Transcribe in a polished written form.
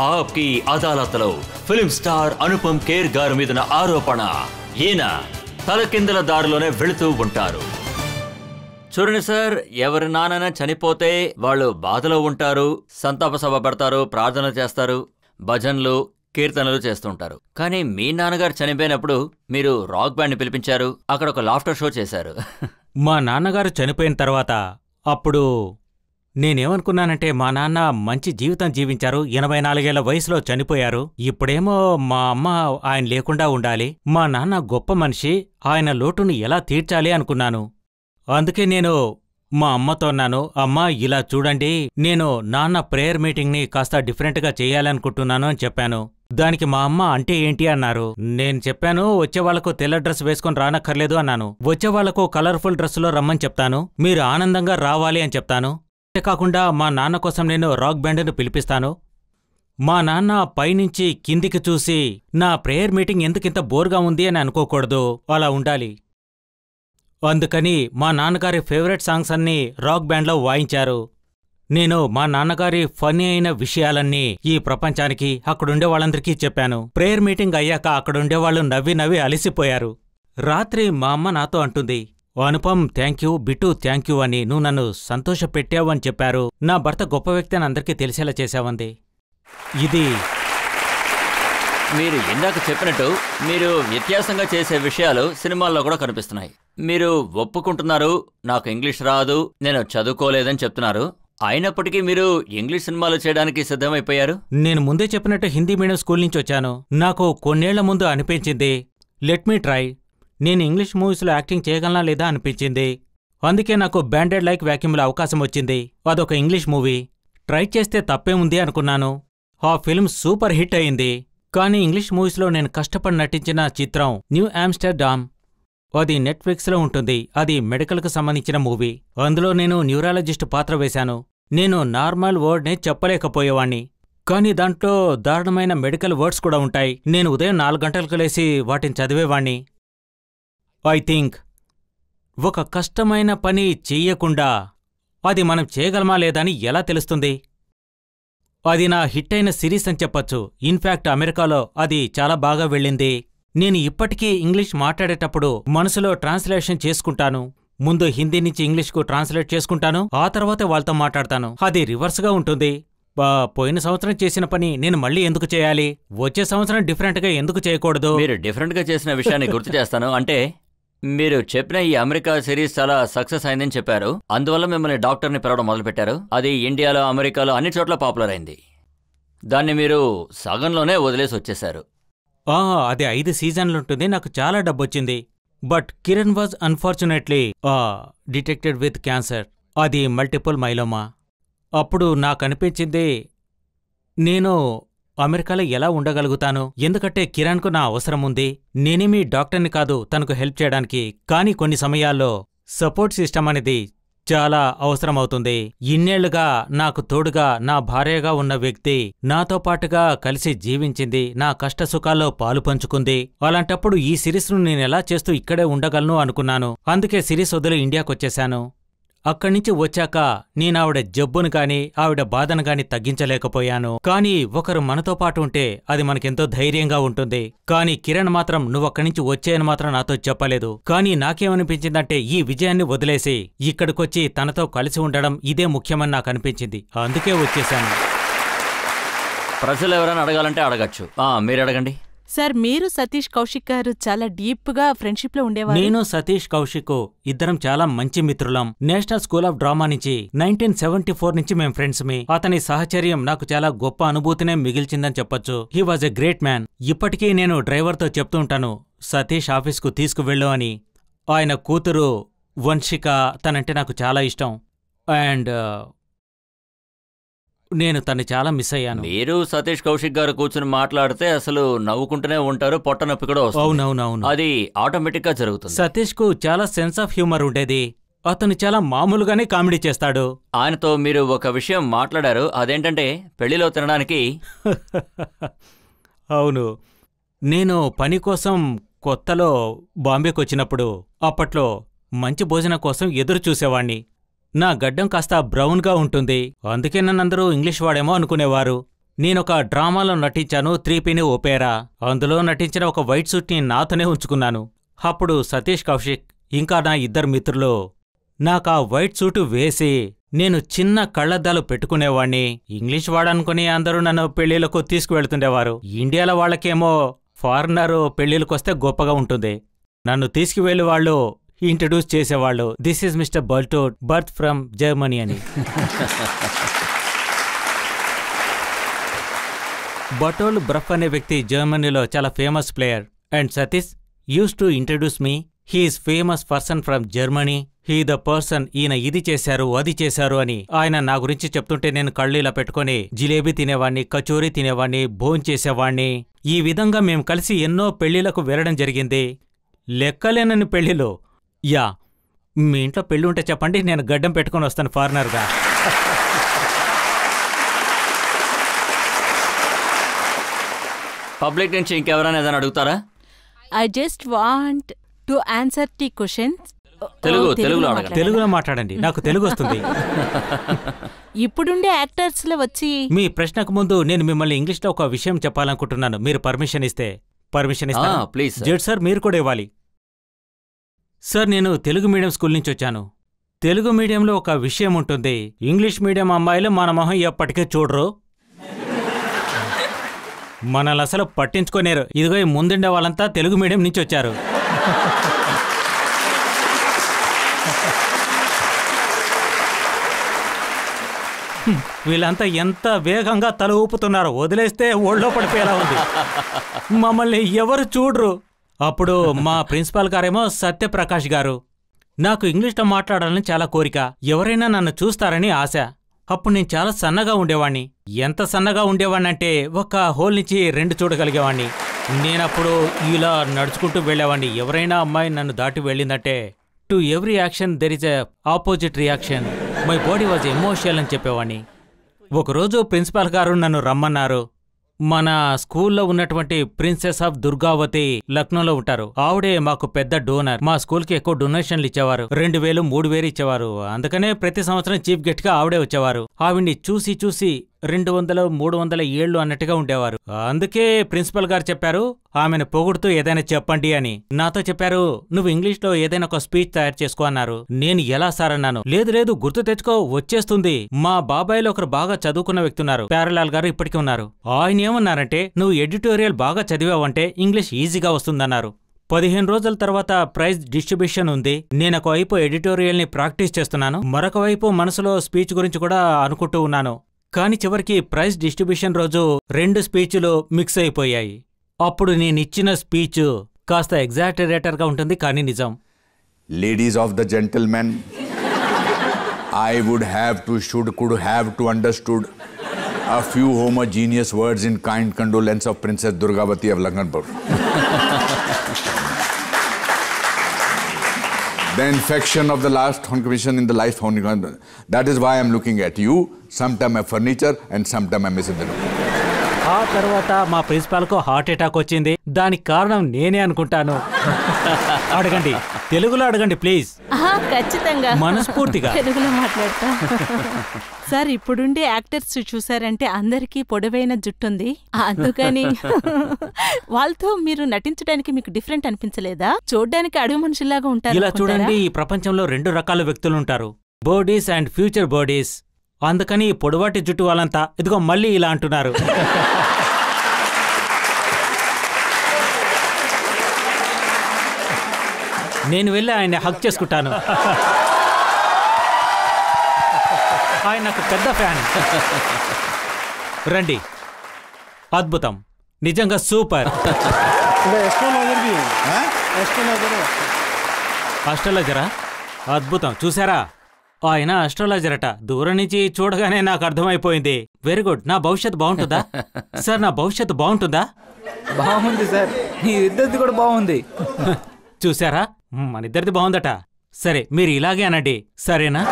ఆప్కి అదాలత్లో film star Anupam Kher గారి మీద ఆరోపణ. ఈయన తలకిందల దారిలోనే వెళుతూ ఉంటారు. చూడండి సార్, ఎవరి నాన్న చనిపోతే వాళ్ళు బాధలో ఉంటారు, సంతాప సభ పెడతారు, ప్రార్థనలు చేస్తారు, భజన్లు కీర్తనలు చేస్తుంటారు. కానీ మీ నాన్నగారు చనిపోయినప్పుడు మీరు రాక్ బ్యాండ్ పిలిపించారు, అక్కడ ఒక లాఫ్టర్ షో చేశారు. మా నాన్నగారు చనిపోయిన తర్వాత అప్పుడు నేనేమనుకున్నానంటే మా నాన్న మంచి జీవితం జీవించారు, 84 ఏళ్ల వయసులో చనిపోయారు. ఇప్పుడేమో మా అమ్మ ఆయన లేకుండా ఉండాలి, మా నాన్న గొప్ప మనిషి, ఆయన లోటును ఎలా తీర్చాలి అనుకున్నాను. అందుకే నేను మా అమ్మతో అన్నాను, అమ్మా ఇలా చూడండి, నేను నాన్న ప్రేయర్ మీటింగ్ని కాస్త డిఫరెంట్గా చేయాలనుకుంటున్నాను అని చెప్పాను. దానికి మా అమ్మ అంటే ఏంటి అన్నారు. నేను చెప్పాను, వచ్చేవాళ్లకు తెల్ల డ్రెస్ వేసుకుని రానక్కర్లేదు అన్నాను. వచ్చేవాళ్లకు కలర్ఫుల్ డ్రెస్సులో రమ్మని చెప్తాను, మీరు ఆనందంగా రావాలి అని చెప్తాను. అంతేకాకుండా మా నాన్న కోసం నేను రాక్ బ్యాండ్ను పిలిపిస్తాను. మా నాన్న పైనుంచి కిందికి చూసి నా ప్రేయర్ మీటింగ్ ఎందుకింత బోర్గా ఉంది అని అనుకోకూడదు, అలా ఉండాలి. అందుకని మా నాన్నగారి ఫేవరెట్ సాంగ్స్ అన్నీ రాక్ బ్యాండ్లో వాయించారు. నేను మా నాన్నగారి ఫన్నీ అయిన విషయాలన్నీ ఈ ప్రపంచానికి, అక్కడుండే వాళ్ళందరికీ చెప్పాను. ప్రేయర్ మీటింగ్ అయ్యాక అక్కడుండేవాళ్లు నవ్వి నవ్వి అలిసిపోయారు. రాత్రి మా అమ్మ నాతో అంటుంది, అనుపమ్ థ్యాంక్యూ, బిట్టు థ్యాంక్యూ అని, నువ్వు నన్ను సంతోషపెట్టావు అని చెప్పారు. నా భర్త గొప్ప వ్యక్తి అని అందరికీ తెలిసేలా చేశావంది. ఇది మీరు ఇందాక చెప్పినట్టు మీరు వ్యత్యాసంగా చేసే విషయాలు సినిమాల్లో కూడా కనిపిస్తున్నాయి. మీరు ఒప్పుకుంటున్నారు, నాకు ఇంగ్లీష్ రాదు, నేను చదువుకోలేదని చెప్తున్నారు. అయినప్పటికీ మీరు ఇంగ్లీష్ సినిమాలు చేయడానికి సిద్ధమైపోయారు. నేను ముందే చెప్పినట్టు హిందీ మీడియం స్కూల్ నుంచి వచ్చాను. నాకు కొన్నేళ్ల ముందు అనిపించింది, లెట్ మీ ట్రై, నేను ఇంగ్లీష్ మూవీస్లో యాక్టింగ్ చేయగలనా లేదా అనిపించింది. అందుకే నాకు బ్యాండెడ్ లైక్ వ్యాక్యూమ్లో అవకాశం వచ్చింది. అదొక ఇంగ్లీష్ మూవీ, ట్రై చేస్తే తప్పేముంది అనుకున్నాను. ఆ ఫిల్మ్ సూపర్ హిట్ అయింది. కానీ ఇంగ్లీష్ మూవీస్లో నేను కష్టపడి నటించిన చిత్రం న్యూ ఆమ్స్టర్డామ్, అది నెట్ఫ్లిక్స్లో ఉంటుంది. అది మెడికల్కు సంబంధించిన మూవీ. అందులో నేను న్యూరాలజిస్ట్ పాత్ర వేశాను. నేను నార్మల్ వర్డ్నే చెప్పలేకపోయేవాణ్ణి, కానీ దాంట్లో దారుణమైన మెడికల్ వర్డ్స్ కూడా ఉంటాయి. నేను ఉదయం 4 గంటలకు లేసి వాటిని చదివేవాణ్ణి. ఐ థింక్ ఒక కష్టమైన పని చెయ్యకుండా అది మనం చేయగలమా లేదా అని ఎలా తెలుస్తుంది? అది నా హిట్ అయిన సిరీస్ అని చెప్పొచ్చు. ఇన్ఫ్యాక్ట్ అమెరికాలో అది చాలా బాగా వెళ్ళింది. నేను ఇప్పటికీ ఇంగ్లీష్ మాట్లాడేటప్పుడు మనసులో ట్రాన్స్లేషన్ చేసుకుంటాను. ముందు హిందీ నుంచి ఇంగ్లీష్కు ట్రాన్స్లేట్ చేసుకుంటాను, ఆ తర్వాత వాళ్ళతో మాట్లాడతాను. అది రివర్స్గా ఉంటుంది. పోయిన సంవత్సరం చేసిన పని నేను మళ్ళీ ఎందుకు చేయాలి? వచ్చే సంవత్సరం డిఫరెంట్గా ఎందుకు చేయకూడదు? మీరు డిఫరెంట్గా చేసిన విషయాన్ని గుర్తు చేస్తాను. అంటే మీరు చెప్పిన ఈ అమెరికా సిరీస్ చాలా సక్సెస్ అయిందని చెప్పారు. అందువల్ల మిమ్మల్ని డాక్టర్ని పిలవడం మొదలుపెట్టారు. అది ఇండియాలో, అమెరికాలో అన్ని చోట్ల పాపులర్ అయింది. దాన్ని మీరు సగంలోనే వదిలేసి వచ్చేశారు. అది 5 సీజన్లుంటుంది. నాకు చాలా డబ్బొచ్చింది. But Kiran was unfortunately detected with cancer. అది మల్టిపుల్ మైలోమా. అప్పుడు నాకనిపించింది, నేను అమెరికాలో ఎలా ఉండగలుగుతాను? ఎందుకంటే కిరణ్కు నా అవసరం ఉంది. నేనేమీ డాక్టర్ని కాదు తనకు హెల్ప్ చేయడానికి, కానీ కొన్ని సమయాల్లో సపోర్ట్ సిస్టమ్ అనేది చాలా అవసరమవుతుంది. ఇన్నేళ్లుగా నాకు తోడుగా నా భార్యగా ఉన్న వ్యక్తి నాతో పాటుగా కలిసి జీవించింది, నా కష్టసుఖాల్లో పాలు పంచుకుంది. అలాంటప్పుడు ఈ సిరీస్ను నేనెలా చేస్తూ ఇక్కడే ఉండగలను అనుకున్నాను. అందుకే సిరీస్ వదిలి ఇండియాకొచ్చేశాను. అక్కడ్నుంచి వచ్చాక నేనావిడ జబ్బును గాని ఆవిడ బాధను గాని తగ్గించలేకపోయాను. కానీ ఒకరు మనతో పాటు ఉంటే అది మనకెంతో ధైర్యంగా ఉంటుంది. కానీ కిరణ్ మాత్రం నువ్వక్కడ్నుంచి వచ్చేయని మాత్రం నాతో చెప్పలేదు. కానీ నాకేమనిపించిందంటే ఈ విజయాన్ని వదిలేసి ఇక్కడికొచ్చి తనతో కలిసి ఉండడం ఇదే ముఖ్యమని నాకనిపించింది. అందుకే వచ్చేశాను. ప్రజలు ఎవరైనా అడగాలంటే అడగచ్చు. మీరు అడగండి. సార్, మీరు సతీష్ కౌశిక్ గారు చాలా డీప్గా ఫ్రెండ్షిప్లో ఉండేవారు. నేను సతీష్ కౌశిక్ ఇద్దరం చాలా మంచి మిత్రులం. నేషనల్ స్కూల్ ఆఫ్ డ్రామా నుంచి 1974 నుంచి మేం ఫ్రెండ్స్మే. అతని సహచర్యం నాకు చాలా గొప్ప అనుభూతినే మిగిల్చిందని చెప్పొచ్చు. He was a great man. ఇప్పటికీ నేను డ్రైవర్తో చెప్తూ ఉంటాను, సతీష్ ఆఫీస్కు తీసుకువెళ్ళు అని. ఆయన కూతురు వంశిక, తనంటే నాకు చాలా ఇష్టం. అండ్ నేను తన్ని చాలా మిస్ అయ్యాను. మీరు సతీష్ కౌశిక్ గారు కూర్చుని మాట్లాడితే అసలు నవ్వుకుంటూనే ఉంటారు, పొట్ట నొప్పి కూడా వస్తుంది. అవునవునవును, అది ఆటోమేటిక్ గా జరుగుతుంది. సతీష్ కు చాలా సెన్స్ ఆఫ్ హ్యూమర్ ఉండేది. అతను చాలా మామూలుగానే కామెడీ చేస్తాడు. ఆయనతో మీరు ఒక విషయం మాట్లాడారు, అదేంటంటే పెళ్లిలో తినడానికి. అవును, నేను పని కోసం కొత్తలో బాంబేకి వచ్చినప్పుడు అప్పట్లో మంచి భోజనం కోసం ఎదురు చూసేవాణ్ణి. నా గడ్డం కాస్త బ్రౌన్గా ఉంటుంది, అందుకే నన్నందరూ ఇంగ్లీష్ వాడేమో అనుకునేవారు. నేనొక డ్రామాలో నటించాను, 3 Penny Opera. అందులో నటించిన ఒక వైట్ సూట్ని నాతోనే ఉంచుకున్నాను. అప్పుడు సతీష్ కౌశిక్ ఇంకా నా 2 మిత్రులు నాకా వైట్ సూటు వేసి నేను చిన్న కళ్లద్దాలు పెట్టుకునేవాణ్ణి. ఇంగ్లీష్ వాడనుకుని అందరూ నన్ను పెళ్లిళ్లకు తీసుకువెళ్తుండేవారు. ఇండియాలో వాళ్ళకేమో ఫారినరు పెళ్లిళ్ళకొస్తే గొప్పగా ఉంటుంది. నన్ను తీసుకువెళ్లి వాళ్ళు ఇంట్రడ్యూస్ చేసేవాళ్ళు, దిస్ ఈజ్ మిస్టర్ బల్టోట్, బర్త్ ఫ్రమ్ జర్మనీ అని. బటోల్ బ్రఫ్ అనే వ్యక్తి జర్మనీలో చాలా famous player. And Satish used to introduce me, he's famous person from Germany, he the person, ఈయన ఇది చేశారు అది చేశారు అని ఆయన నా గురించి చెప్తుంటే నేను కళ్ళు ఇలా పెట్టుకుని జిలేబీ తినేవాణ్ణి, కచోరీ తినేవాణ్ణి, భోంచేసేవాణ్ణి. ఈ విధంగా మేం కలిసి ఎన్నో పెళ్లిళ్లకు వెళ్లడం జరిగింది. లెక్కలేనని పెళ్లిలో. యా, మీ ఇంట్లో పెళ్లి ఉంటే చెప్పండి, నేను గడ్డం పెట్టుకుని వస్తాను ఫారినర్గా. పబ్లిక్ నుంచి ఇంకెవరైనా ఏదైనా అడుగుతారా? I just want to answer the questions. తెలుగులో మాట్లాడండి, నాకు తెలుగు వస్తుంది. ఇప్పుడుండే యాక్టర్స్ లో వచ్చి మీ ప్రశ్నకు ముందు నేను మిమ్మల్ని ఇంగ్లీష్లో ఒక విషయం చెప్పాలనుకుంటున్నాను. మీరు పర్మిషన్ ఇస్తే. పర్మిషన్ ఇస్తా ప్లీజ్. జెడ్ సార్ మీరు కూడా ఇవ్వాలి. సార్, నేను తెలుగు మీడియం స్కూల్ నుంచి వచ్చాను. తెలుగు మీడియంలో ఒక విషయం ఉంటుంది, ఇంగ్లీష్ మీడియం అమ్మాయిలు మన మొహం ఎప్పటికీ చూడరు, మనల్ని అసలు పట్టించుకోనేరు. ఇదిగో ఈ ముందుండే వాళ్ళంతా తెలుగు మీడియం నుంచి వచ్చారు. వీళ్ళంతా ఎంత వేగంగా తల ఊపుతున్నారు, వదిలేస్తే ఒళ్ళో పడిపోయేలా ఉంది. మమ్మల్ని ఎవరు చూడరు. అప్పుడు మా ప్రిన్సిపాల్ గారేమో సత్యప్రకాష్ గారు. నాకు ఇంగ్లీష్లో మాట్లాడాలని చాలా కోరిక, ఎవరైనా నన్ను చూస్తారని ఆశ. అప్పుడు నేను చాలా సన్నగా ఉండేవాణ్ణి. ఎంత సన్నగా ఉండేవాణ్ణంటే ఒక హోల్ నుంచి 2 చూడగలిగేవాణ్ణి. నేనప్పుడు ఇలా నడుచుకుంటూ వెళ్ళేవాణ్ణి. ఎవరైనా అమ్మాయి నన్ను దాటి వెళ్ళిందంటే to every action there is a opposite reaction, my body was emotional అని చెప్పేవాణ్ణి. ఒకరోజు ప్రిన్సిపాల్ గారు నన్ను రమ్మన్నారు. మన స్కూల్లో ఉన్నటువంటి ప్రిన్సెస్ ఆఫ్ దుర్గావతి లక్నోలో ఉంటారు. ఆవిడే మాకు పెద్ద డోనర్. మా స్కూల్కి ఎక్కువ డొనేషన్లు ఇచ్చేవారు, 2000, 3000 ఇచ్చేవారు. అందుకనే ప్రతి సంవత్సరం చీఫ్ గెస్ట్ గా ఆవిడే వచ్చేవారు. ఆవిడ్ని చూసి చూసి 200, 300 ఏళ్లు అన్నట్టుగా ఉండేవారు. అందుకే ప్రిన్సిపల్ గారు చెప్పారు, ఆమెను పొగుడుతూ ఏదైనా చెప్పండి అని. నాతో చెప్పారు, నువ్వు ఇంగ్లీష్లో ఏదైనా ఒక స్పీచ్ తయారు చేసుకో అన్నారు. నేను ఎలా సార్ అన్నాను. లేదు లేదు, గుర్తు తెచ్చుకో, వచ్చేస్తుంది. మా బాబాయ్లో ఒకరు బాగా చదువుకున్న వ్యక్తి ఉన్నారు, ప్యారలాల్ గారు, ఇప్పటికీ ఉన్నారు. ఆయన ఏమన్నారంటే, నువ్వు ఎడిటోరియల్ బాగా చదివావంటే ఇంగ్లీష్ ఈజీగా వస్తుందన్నారు. 15 రోజుల తర్వాత ప్రైజ్ డిస్ట్రిబ్యూషన్ ఉంది. నేనొక వైపు ఎడిటోరియల్ ని ప్రాక్టీస్ చేస్తున్నాను, మరొక వైపు మనసులో స్పీచ్ గురించి కూడా అనుకుంటూ ఉన్నాను. కాని చివరికి ప్రైజ్ డిస్ట్రిబ్యూషన్ రోజు 2 స్పీచ్లు మిక్స్ అయిపోయాయి. అప్పుడు నేనిచ్చిన స్పీచ్ కాస్త ఎగ్జాటరేటర్గా ఉంటుంది, కానీ నిజం. Ladies of the gentlemen, I would have to could have to understood a few homogeneous words in kind condolence of Princess Durgavati of Lakhanpur. The infection of the last commission in the life founding. That is why I am looking at you. Sometime a furniture and sometime I miss it. ఆ తర్వాత మా ప్రిన్సిపాల్కు heart attack వచ్చింది. దానికి కారణం నేనే అనుకుంటాను. అడగండి, తెలుగులో అడగండి ప్లీజ్. ఖచ్చితంగా మనస్ఫూర్తిగా తెలుగులో మాట్లాడతా. సార్, ఇప్పుడుండే యాక్టర్స్ చూసారంటే అందరికీ పొడవైన జుట్టుంది. అందుకని వాళ్ళతో మీరు నటించడానికి మీకు డిఫరెంట్ అనిపించలేదా? చూడ్డానికి అడుగు మనుషుల్లాగా ఉంటారు. ఇలా చూడండి, ఈ ప్రపంచంలో 2 రకాల వ్యక్తులు ఉంటారు, బాడీస్ అండ్ ఫ్యూచర్ బాడీస్. అందుకని పొడవాటి జుట్టు వాళ్ళంతా ఇదిగో మళ్ళీ ఇలా అంటున్నారు. నేను వెళ్ళి ఆయన్ని హక్ చేసుకుంటాను. ఆయన నాకు పెద్ద ఫ్యాన్. రండి, అద్భుతం, నిజంగా సూపర్. అస్ట్రాలజరా? అద్భుతం, చూసారా? ఆయన అస్ట్రాలజరట. దూరం నుంచి చూడగానే నాకు అర్థమైపోయింది. Very good. నా భవిష్యత్తు బాగుంటుందా సార్? నా భవిష్యత్తు బాగుంటుందా? బాగుంది సార్, మీ ఇద్దరిది కూడా బాగుంది. చూసారా, మన ఇద్దరిది బాగుందట. సరే, మీరు ఇలాగే అనండి, సరేనా?